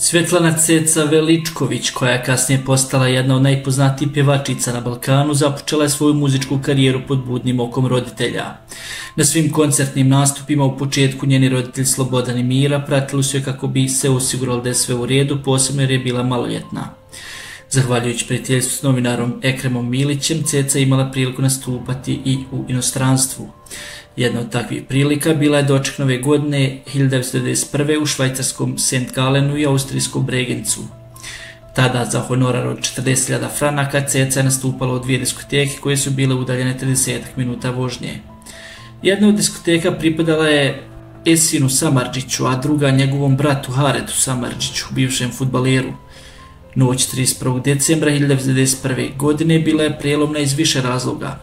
Svetlana Ceca Veličković, koja je kasnije postala jedna od najpoznatijih pjevačica na Balkanu, započela je svoju muzičku karijeru pod budnim okom roditelja. Na svim koncertnim nastupima u početku njeni roditelji Slobodan i Mira pratili su je kako bi se osigurali da je sve u redu, posebno jer je bila maloljetna. Zahvaljujući prijateljstvu s novinarom Ekremom Milićem, Ceca imala priliku nastupati i u inostranstvu. Jedna od takvih prilika bila je doček nove godine 1991. u švajcarskom St. Gallenu i austrijskom Bregenzu. Tada za honorar od 40.000 franaka Ceca je nastupala u dvije diskoteke koje su bile udaljene 30 minuta vožnje. Jedna od diskoteka pripadala je Esinu Samardžiću, a druga njegovom bratu Haretu Samardžiću, bivšem fudbaleru. Noć 31. decembra 1991. godine bila je prijelomna iz više razloga.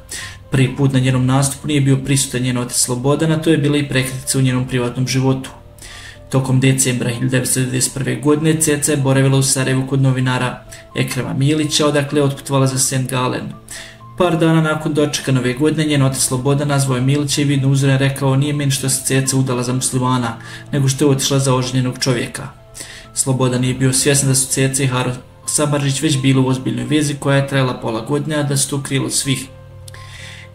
Prvi put na njenom nastupu nije bio prisutan njen otac Slobodan, a to je bila i prekretnica u njenom privatnom životu. Tokom decembra 1991. godine Ceca je boravila u Sarajevu kod novinara Ekrema Milića, odakle je otputovala za St. Gallen. Par dana nakon dočeka nove godine njen otac Slobodan nazvao je Milića i vidno uzoren rekao: "Nije meni što se Ceca udala za muslimana, nego što je otišla za oženjenog čovjeka." Slobodan nije bio svjestan da su Ceca i Haro Samardžić već bili u ozbiljnoj vezi koja je trajala pola godine, a da su to krili od svih.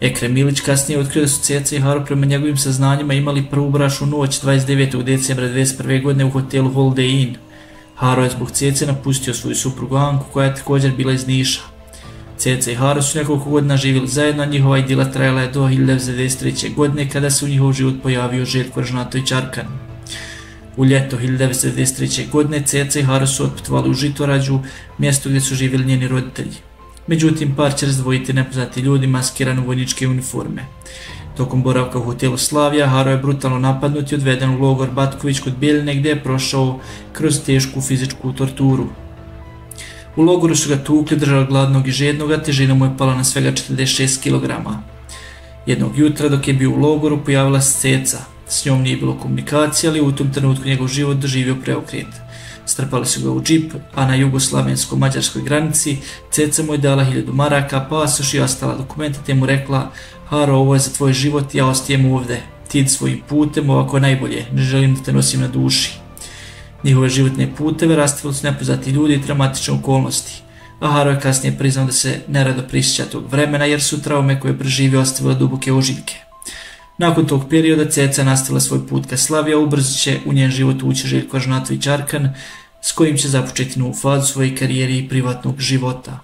Ekrem Milić kasnije otkrio da su Ceca i Haro prema njegovim saznanjima imali prvu bračnu noć 29. decembra 1991. godine u hotelu Holiday Inn. Haro je zbog Cece napustio svoju suprugu Anku, koja je također bila iz Niša. Ceca i Haro su nekoliko godina živjeli zajedno, a njihova idila trajala je do 1993. godine kada se u njihov život pojavio Željko Ražnatović Arkan. U ljeto 1993. godine Ceca i Haro su otputovali u Žitorađu, mjesto gdje su živjeli njeni roditelji. Međutim, par će razdvojiti nepoznati ljudi maskirani u vojničke uniforme. Tokom boravka u hotelu Slavija, Haro je brutalno napadnut i odveden u logor Batković kod Bjeljine, gdje je prošao kroz tešku fizičku torturu. U logoru su ga tukli, držali gladnog i žednog, a težina mu je pala na svega 46 kg. Jednog jutra dok je bio u logoru pojavila se Ceca. S njom nije bilo komunikacije, ali u tom trenutku njegov život doživio preokret. Strpali su ga u džip, a na jugoslavensko-mađarskoj granici Ceca mu je dala 1000 maraka, pasoš i ostala dokumenta, te mu rekla: "Haro, ovo je za tvoj život, ja ostajem ovdje. Ti idi svojim putem, ovako najbolje, ne želim da te nosim na duši." Njihove životne puteve rastavili su nepoznati ljudi i dramatične okolnosti, a Haro je kasnije priznao da se nerado prisjeća tog vremena jer su traume koje je preživio ostavile duboke ožiljke. Nakon tog perioda Ceca nastavila svoj put ka Slavi, a ubrzo će u njen život ući Željko Ražnatović Arkan, s kojim će započeti novu fazu svoje karijere i privatnog života.